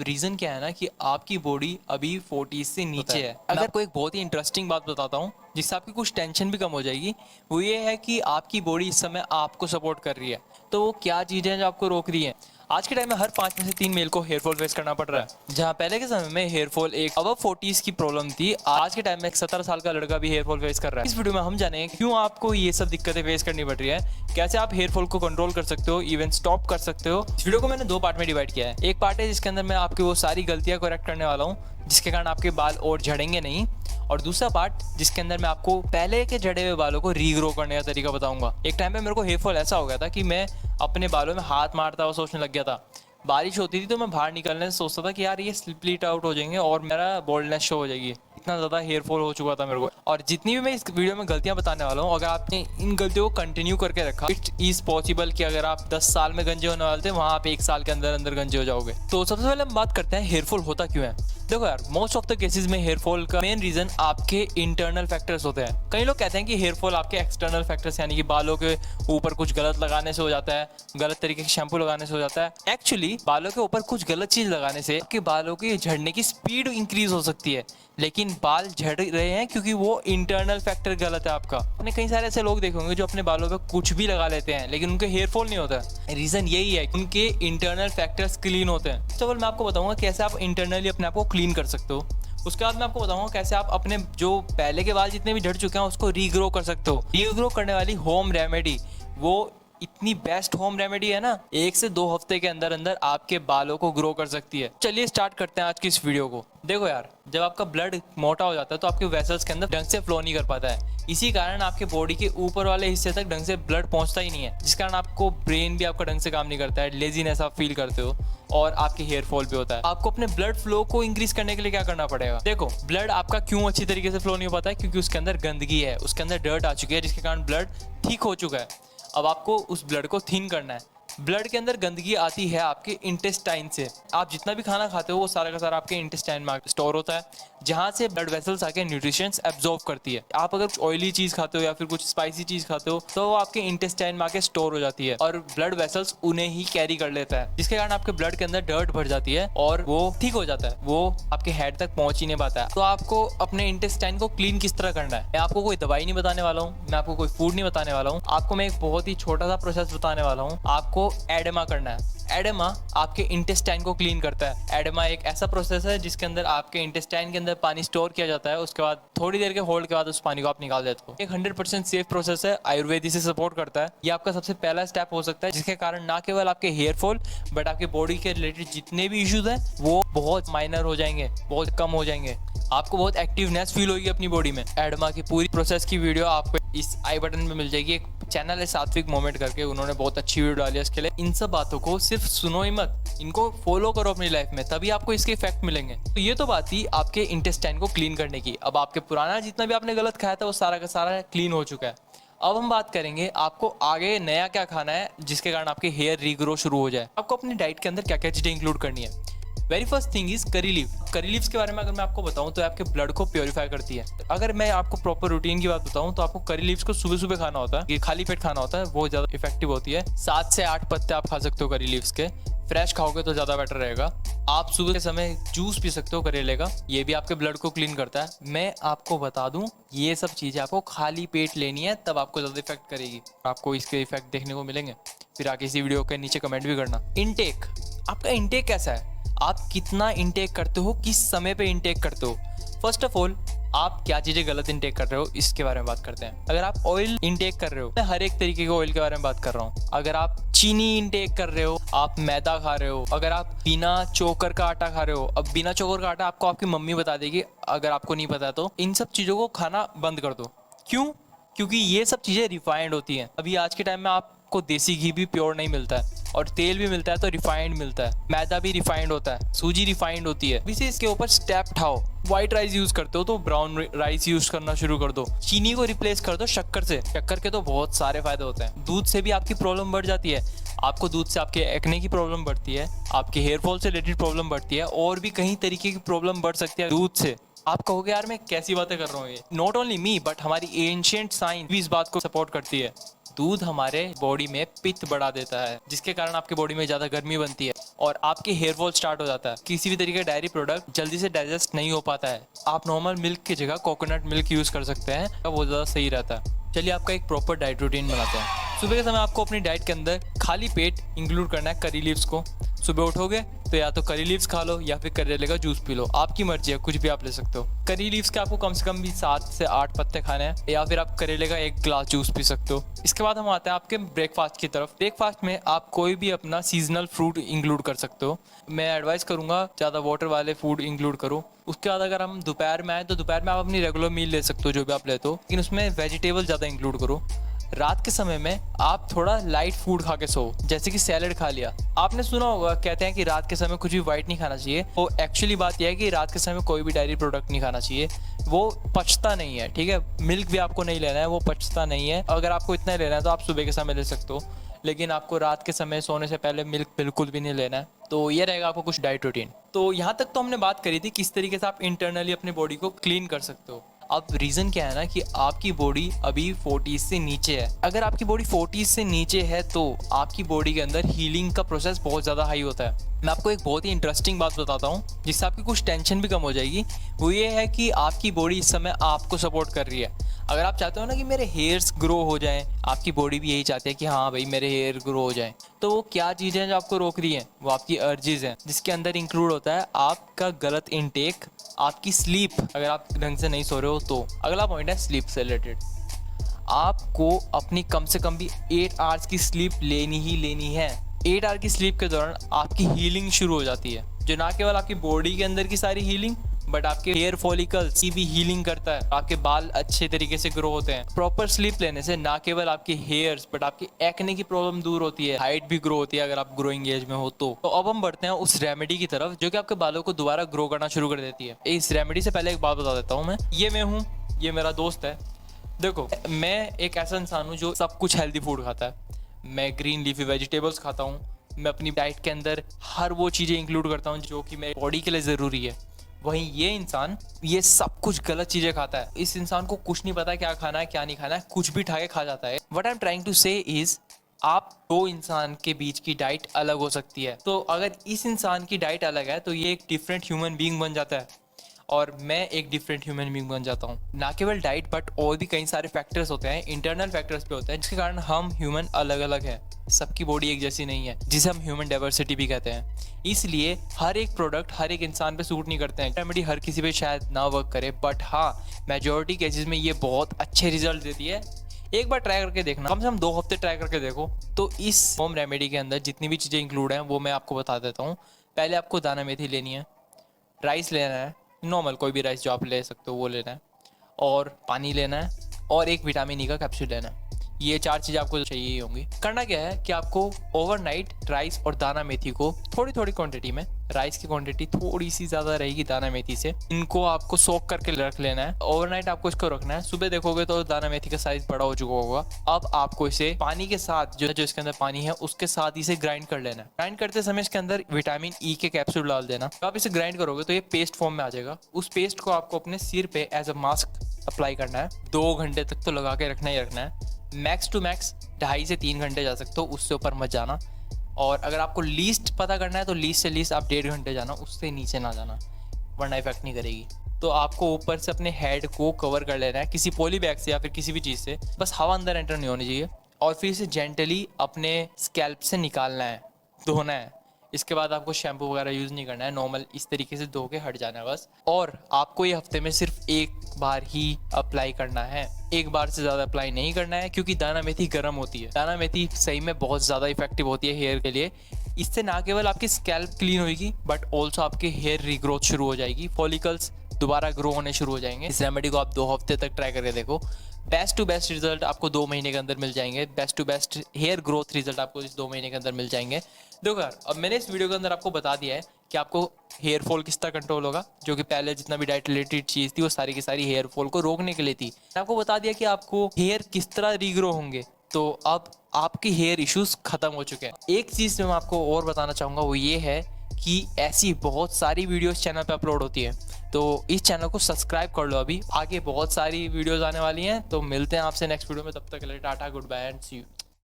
Reason क्या है ना कि आपकी बॉडी अभी 40 से नीचे है। अगर आपको एक बहुत ही इंटरेस्टिंग बात बताता हूँ जिससे आपकी कुछ टेंशन भी कम हो जाएगी, वो ये है कि आपकी बॉडी इस समय आपको सपोर्ट कर रही है। तो वो क्या चीज़ें हैं जो आपको रोक रही हैं? आज के टाइम में हर 5 में से 3 मेल को हेयर फॉल फेस करना पड़ रहा है। जहाँ पहले के समय में हेयर फॉल एक अबव 40s की प्रॉब्लम थी, आज के टाइम में एक 17 साल का लड़का भी हेयर फॉल फेस कर रहा है। इस वीडियो में हम जानेंगे क्यों आपको ये सब दिक्कतें फेस करनी पड़ रही है, कैसे आप हेयर फॉल को कंट्रोल कर सकते हो, इवन स्टॉप कर सकते हो। इस वीडियो को मैंने 2 पार्ट में डिवाइड किया है। एक पार्ट है जिसके अंदर मैं आपकी वो सारी गलतियां करेक्ट करने वाला हूँ जिसके कारण आपके बाल और झड़ेंगे नहीं, और दूसरा पार्ट जिसके अंदर मैं आपको पहले के झड़े हुए बालों को रीग्रो करने का तरीका बताऊंगा। एक टाइम पे मेरे को हेयर फॉल ऐसा हो गया था कि मैं अपने बालों में हाथ मारता हुआ सोचने लग गया था। बारिश होती थी तो मैं बाहर निकलने से सोचता था कि यार ये स्प्लिट आउट हो जाएंगे और मेरा बोल्डनेस शो हो जाएगी। इतना ज़्यादा हेयर फॉल हो चुका था मेरे को। और जितनी भी मैं इस वीडियो में गलतियां बताने वाला हूँ, अगर आपने इन गलतियों को कंटिन्यू करके रखा, इट इज़ पॉसिबल कि अगर आप 10 साल में गंजे होने वाले थे, वहाँ आप 1 साल के अंदर अंदर गंजे हो जाओगे। तो सबसे पहले हम बात करते हैं हेयर फॉल होता क्यों है। देखो यार, मोस्ट ऑफ द केसेस में हेयर फॉल का मेन रीजन आपके इंटरनल फैक्टर्स होते हैं। कई लोग कहते हैं कि हेयर फॉल आपके एक्सटर्नल फैक्टर्स यानी कि बालों के ऊपर कुछ गलत लगाने से हो जाता है, गलत तरीके के शैम्पू लगाने से हो जाता है। एक्चुअली बालों के ऊपर कुछ गलत चीज लगाने से आपके बालों की झड़ने की स्पीड इंक्रीज हो सकती है, लेकिन बाल झड़ रहे हैं क्योंकि वो इंटरनल फैक्टर गलत है आपका। आपने कई सारे ऐसे लोग देखे होंगे जो अपने बालों पे कुछ भी लगा लेते हैं लेकिन उनके हेयर फॉल नहीं होता है। रीजन यही है कि उनके इंटरनल फैक्टर्स क्लीन होते हैं। तो मैं आपको बताऊंगा कैसे आप इंटरनली अपने आप को क्लीन कर सकते हो। उसके बाद मैं आपको बताऊंगा कैसे आप अपने जो पहले के बाल जितने भी झड़ चुके हैं उसको रीग्रो कर सकते हो। रीग्रो करने वाली होम रेमेडी वो इतनी बेस्ट होम रेमेडी है ना, 1 से 2 हफ्ते के अंदर अंदर आपके बालों को ग्रो कर सकती है। चलिए स्टार्ट करते हैं आज की इस वीडियो को। देखो यार, जब आपका ब्लड मोटा हो जाता है तो आपके वेसल्स के अंदर ढंग से फ्लो नहीं कर पाता है। इसी कारण आपके बॉडी के ऊपर वाले हिस्से तक ढंग से ब्लड पहुंचता ही नहीं है, जिस कारण आपको ब्रेन भी आपका ढंग से काम नहीं करता है, लेजीनेस आप फील करते हो और आपके हेयर फॉल भी होता है। आपको अपने ब्लड फ्लो को इंक्रीज करने के लिए क्या करना पड़ेगा? देखो, ब्लड आपका क्यों अच्छी तरीके से फ्लो नहीं हो पाता है? क्योंकि उसके अंदर गंदगी है, उसके अंदर डर्ट आ चुकी है, जिसके कारण ब्लड ठीक हो चुका है। अब आपको उस ब्लड को थिन करना है। ब्लड के अंदर गंदगी आती है आपके इंटेस्टाइन से। आप जितना भी खाना खाते हो वो सारा का सारा आपके इंटेस्टाइन में स्टोर होता है, जहाँ से ब्लड वेसल्स आके न्यूट्रिशंस एब्जॉर्ब करती है। आप अगर कुछ ऑयली चीज़ खाते हो या फिर कुछ स्पाइसी चीज़ खाते हो तो वो आपके इंटेस्टाइन में आके स्टोर हो जाती है और ब्लड वेसल्स उन्हें ही कैरी कर लेता है, जिसके कारण आपके ब्लड के अंदर डर्ट भर जाती है और वो ठीक हो जाता है, वो आपके हेड तक पहुंच ही नहीं पाता है। तो आपको अपने इंटेस्टाइन को क्लीन किस तरह करना है, मैं आपको कोई दवाई नहीं बताने वाला हूँ, मैं आपको कोई फूड नहीं बताने वाला हूँ। आपको मैं एक बहुत ही छोटा सा प्रोसेस बताने वाला हूँ। आपको एडेमा करना है। एडेमा आपके इंटेस्टाइन को क्लीन करता है। एडेमा एक ऐसा प्रोसेस है जिसके अंदर आपके इंटेस्टाइन के अंदर पानी स्टोर किया जाता है, उसके बाद थोड़ी देर के होल्ड के बाद उस पानी को आप निकाल देते हो। एक 100% सेफ प्रोसेस है, आयुर्वेद इसे सपोर्ट करता है। ये आपका सबसे पहला स्टेप हो सकता है जिसके कारण ना केवल आपके हेयर फॉल बट आपके बॉडी के रिलेटेड जितने भी इश्यूज हैं वो बहुत माइनर हो जाएंगे, बहुत कम हो जाएंगे। आपको बहुत एक्टिवनेस फील होगी अपनी बॉडी में। एडेमा की पूरी प्रोसेस की वीडियो आपको इस आई बटन में मिल जाएगी। एक चैनल है सात्विक मोमेंट करके, उन्होंने बहुत अच्छी वीडियो डाली है इसके लिए। इन सब बातों को सिर्फ सुनो ही मत, इनको फॉलो करो अपनी लाइफ में, तभी आपको इसके इफेक्ट मिलेंगे। तो ये तो बात थी आपके इंटेस्टाइन को क्लीन करने की। अब आपके पुराना जितना भी आपने गलत खाया था वो सारा का सारा क्लीन हो चुका है। अब हम बात करेंगे आपको आगे नया क्या खाना है जिसके कारण आपके हेयर रीग्रो शुरू हो जाए। आपको अपनी डाइट के अंदर क्या क्या चीजें इंक्लूड करनी है। वेरी फर्स्ट थिंग इज करी लीफ। करी लीव्स के बारे में अगर मैं आपको बताऊं तो आपके ब्लड को प्योरीफाई करती है। अगर मैं आपको प्रॉपर रूटीन की बात बताऊं तो आपको करी लीव्स को सुबह सुबह खाना होता है, ये खाली पेट खाना होता है, वो ज़्यादा इफेक्टिव होती है। 7 से 8 पत्ते आप खा सकते हो करी लीव्स के। फ्रेश खाओगे तो ज़्यादा बेटर रहेगा। आप सुबह के समय जूस पी सकते हो करेले का, ये भी आपके ब्लड को क्लीन करता है। मैं आपको बता दूं, ये सब चीज़ें आपको खाली पेट लेनी है, तब आपको ज़्यादा इफेक्ट करेगी, आपको इसके इफेक्ट देखने को मिलेंगे। फिर आगे इसी वीडियो के नीचे कमेंट भी करना। इनटेक, आपका इनटेक कैसा है, आप कितना इनटेक करते हो, किस समय पे इनटेक करते हो। फर्स्ट ऑफ ऑल, आप क्या चीज़ें गलत इनटेक कर रहे हो इसके बारे में बात करते हैं। अगर आप ऑयल इनटेक कर रहे हो, मैं हर एक तरीके के ऑयल के बारे में बात कर रहा हूँ। अगर आप चीनी इनटेक कर रहे हो, आप मैदा खा रहे हो, अगर आप बिना चोकर का आटा खा रहे हो, अब बिना चोकर का आटा आपको आपकी मम्मी बता देगी, अगर आपको नहीं पता तो इन सब चीज़ों को खाना बंद कर दो। क्यों? क्योंकि ये सब चीज़ें रिफाइंड होती हैं। अभी आज के टाइम में आपको देसी घी भी प्योर नहीं मिलता है और तेल भी मिलता है तो रिफाइंड मिलता है। मैदा भी रिफाइंड होता है, सूजी रिफाइंड होती है। इसे इसके ऊपर स्टेप उठाओ। व्हाइट राइस यूज करते हो तो ब्राउन राइस यूज करना शुरू कर दो। चीनी को रिप्लेस कर दो शक्कर से। शक्कर के तो बहुत सारे फायदे होते हैं। दूध से भी आपकी प्रॉब्लम बढ़ जाती है। आपको दूध से आपके एक्ने की प्रॉब्लम बढ़ती है, आपके हेयर फॉल से रिलेटेड प्रॉब्लम बढ़ती है, और भी कई तरीके की प्रॉब्लम बढ़ सकती है दूध से। आप कहोगे यार मैं कैसी बातें कर रहा हूँ, ये नॉट ओनली मी बट हमारी एंशियंट साइंस भी इस बात को सपोर्ट करती है। दूध हमारे बॉडी में पित्त बढ़ा देता है, जिसके कारण आपके बॉडी में ज़्यादा गर्मी बनती है और आपके हेयर फॉल स्टार्ट हो जाता है। किसी भी तरीके का डायरी प्रोडक्ट जल्दी से डाइजेस्ट नहीं हो पाता है। आप नॉर्मल मिल्क की जगह कोकोनट मिल्क यूज़ कर सकते हैं, वो ज़्यादा सही रहता है। चलिए आपका एक प्रॉपर डाइट रूटीन बनाते हैं। सुबह के समय आपको अपनी डाइट के अंदर खाली पेट इंक्लूड करना है करी लीव्स को। सुबह उठोगे तो या तो करी लीव्स खा लो या फिर करेले का जूस पी लो, आपकी मर्जी है, कुछ भी आप ले सकते हो। करी लीव्स के आपको कम से कम भी 7 से 8 पत्ते खाने हैं, या फिर आप करेले का 1 ग्लास जूस पी सकते हो। इसके बाद हम आते हैं आपके ब्रेकफास्ट की तरफ। ब्रेकफास्ट में आप कोई भी अपना सीजनल फ्रूट इंक्लूड कर सकते हो। मैं एडवाइस करूंगा ज़्यादा वाटर वाले फूड इंक्लूड करो। उसके बाद अगर हम दोपहर में आए तो दोपहर में आप अपनी रेगुलर मील ले सकते हो जो भी आप लेते हो, लेकिन उसमें वेजिटेबल ज़्यादा इंक्लूड करो। रात के समय में आप थोड़ा लाइट फूड खा के सो, जैसे कि सैलेड खा लिया। आपने सुना होगा कहते हैं कि रात के समय कुछ भी वाइट नहीं खाना चाहिए। वो एक्चुअली बात यह है कि रात के समय कोई भी डायरी प्रोडक्ट नहीं खाना चाहिए, वो पचता नहीं है। ठीक है, मिल्क भी आपको नहीं लेना है, वो पचता नहीं है। अगर आपको इतना लेना है तो आप सुबह के समय ले सकते हो, लेकिन आपको रात के समय सोने से पहले मिल्क बिल्कुल भी नहीं लेना है। तो ये रहेगा आपको कुछ डाइट रूटीन। तो यहाँ तक तो हमने बात करी थी किस तरीके से आप इंटरनली अपनी बॉडी को क्लीन कर सकते हो। अब रीज़न क्या है ना कि आपकी बॉडी अभी 40 से नीचे है। अगर आपकी बॉडी 40 से नीचे है तो आपकी बॉडी के अंदर हीलिंग का प्रोसेस बहुत ज़्यादा हाई होता है। मैं आपको एक बहुत ही इंटरेस्टिंग बात बताता हूँ जिससे आपकी कुछ टेंशन भी कम हो जाएगी। वो ये है कि आपकी बॉडी इस समय आपको सपोर्ट कर रही है। अगर आप चाहते हो ना कि मेरे हेयर्स ग्रो हो जाएं, आपकी बॉडी भी यही चाहती है कि हाँ भाई मेरे हेयर ग्रो हो जाएं, तो वो क्या चीज़ें हैं जो आपको रोक रही हैं? वो आपकी अर्जीज हैं, जिसके अंदर इंक्लूड होता है आपका गलत इनटेक, आपकी स्लीप, अगर आप ढंग से नहीं सो रहे हो तो। अगला पॉइंट है स्लीप से रिलेटेड। आपको अपनी कम से कम भी 8 आवर्स की स्लीप लेनी ही लेनी है। 8 आवर की स्लीप के दौरान आपकी हीलिंग शुरू हो जाती है, जो ना केवल आपकी बॉडी के अंदर की सारी हीलिंग बट आपके हेयर फॉलिकल्स की भी हीलिंग करता है। आपके बाल अच्छे तरीके से ग्रो होते हैं। प्रॉपर स्लीप लेने से ना केवल आपके हेयर्स बट आपकी एक्ने की प्रॉब्लम दूर होती है, हाइट भी ग्रो होती है अगर आप ग्रोइंग एज में हो तो। अब हम बढ़ते हैं उस रेमेडी की तरफ जो कि आपके बालों को दोबारा ग्रो करना शुरू कर देती है। इस रेमेडी से पहले एक बात बता देता हूँ मैं हूँ, ये मेरा दोस्त है। देखो, मैं एक ऐसा इंसान हूँ जो सब कुछ हेल्दी फूड खाता है। मैं ग्रीन लीफी वेजिटेबल्स खाता हूँ। मैं अपनी डाइट के अंदर हर वो चीज़ें इंक्लूड करता हूँ जो कि मेरी बॉडी के लिए ज़रूरी है। वहीं ये इंसान ये सब कुछ गलत चीज़ें खाता है। इस इंसान को कुछ नहीं पता क्या खाना है क्या नहीं खाना है, कुछ भी ठा के खा जाता है। What I am trying to say is आप दो इंसान के बीच की डाइट अलग हो सकती है। तो अगर इस इंसान की डाइट अलग है तो ये एक डिफरेंट ह्यूमन बीइंग बन जाता है और मैं एक डिफरेंट ह्यूमन बीइंग बन जाता हूँ। ना केवल डाइट बट और भी कई सारे फैक्टर्स होते हैं, इंटरनल फैक्टर्स भी होते हैं जिसके कारण हम ह्यूमन अलग अलग हैं। सबकी बॉडी एक जैसी नहीं है, जिसे हम ह्यूमन डाइवर्सिटी भी कहते हैं। इसलिए हर एक प्रोडक्ट हर एक इंसान पे सूट नहीं करते हैं। रेमेडी हर किसी पे शायद ना वर्क करे, बट हाँ मेजोरिटी केसेस में ये बहुत अच्छे रिजल्ट देती है। एक बार ट्राई करके देखना, कम से कम 2 हफ्ते ट्राई करके देखो। तो इस होम रेमेडी के अंदर जितनी भी चीज़ें इंक्लूड हैं वो मैं आपको बता देता हूँ। पहले आपको दाना मेथी लेनी है, राइस लेना है, नॉर्मल कोई भी राइस जो आप ले सकते हो वो लेना है, और पानी लेना है, और एक विटामिन ई का कैप्सूल लेना है। ये 4 चीज़ें आपको चाहिए ही होंगी। करना क्या है कि आपको ओवरनाइट राइस और दाना मेथी को थोड़ी थोड़ी क्वांटिटी में, राइस की क्वांटिटी थोड़ी सी ज़्यादा रहेगी दाना मेथी से, इनको आपको सोक करके रख लेना है। ओवरनाइट आपको इसको रखना है। सुबह देखोगे तो दाना मेथी का साइज बड़ा हो चुका होगा। अब आपको इसे पानी के साथ जो इसके अंदर पानी है उसके साथ इसे ग्राइंड कर लेना है। ग्राइंड करते समय इसके अंदर विटामिन ई के कैप्सूल डाल देना। आप इसे ग्राइंड करोगे तो ये पेस्ट फॉर्म में आ जाएगा। उस पेस्ट को आपको अपने सिर पे एज अ मास्क अप्लाई करना है। 2 घंटे तक तो लगा के रखना ही रखना है। मैक्स टू मैक्स 2.5 से 3 घंटे जा सकते हो, उससे ऊपर मत जाना। और अगर आपको लीस्ट पता करना है तो लीस्ट से लीस्ट आप 1.5 घंटे जाना, उससे नीचे ना जाना, वरना इफेक्ट नहीं करेगी। तो आपको ऊपर से अपने हेड को कवर कर लेना है किसी पॉली बैग से या फिर किसी भी चीज़ से, बस हवा अंदर एंटर नहीं होनी चाहिए। और फिर इसे जेंटली अपने स्कैल्प से निकालना है, धोना है। इसके बाद आपको शैम्पू वगैरह यूज़ नहीं करना है, नॉर्मल इस तरीके से धो के हट जाना है बस। और आपको ये हफ्ते में सिर्फ 1 बार ही अप्लाई करना है, 1 बार से ज़्यादा अप्लाई नहीं करना है, क्योंकि दाना मेथी गर्म होती है। दाना मेथी सही में बहुत ज़्यादा इफेक्टिव होती है हेयर के लिए। इससे ना केवल आपकी स्कैल्प क्लीन होगी बट ऑल्सो आपके हेयर रीग्रोथ शुरू हो जाएगी, फॉलिकल्स दोबारा ग्रो होने शुरू हो जाएंगे। इस रेमेडी को आप 2 हफ्ते तक ट्राई करके देखो। बेस्ट टू बेस्ट रिजल्ट आपको 2 महीने के अंदर मिल जाएंगे। Best to best hair growth result आपको इस 2 महीने के अंदर मिल जाएंगे। देखो यार, अब मैंने इस वीडियो के अंदर आपको बता दिया है कि आपको हेयर फॉल किस तरह कंट्रोल होगा, जो कि पहले जितना भी डाइट रिलेटेड चीज़ थी वो सारी की सारी हेयर फॉल को रोकने के लिए थी। आपको बता दिया कि आपको हेयर किस तरह रीग्रो होंगे, तो अब आपके हेयर इश्यूज खत्म हो चुके हैं। एक चीज़ मैं आपको और बताना चाहूँगा वो ये है की ऐसी बहुत सारी वीडियोस चैनल पे अपलोड होती है। तो इस चैनल को सब्सक्राइब कर लो अभी, आगे बहुत सारी वीडियोस आने वाली हैं। तो मिलते हैं आपसे नेक्स्ट वीडियो में, तब तक के लिए टाटा, goodbye and see you.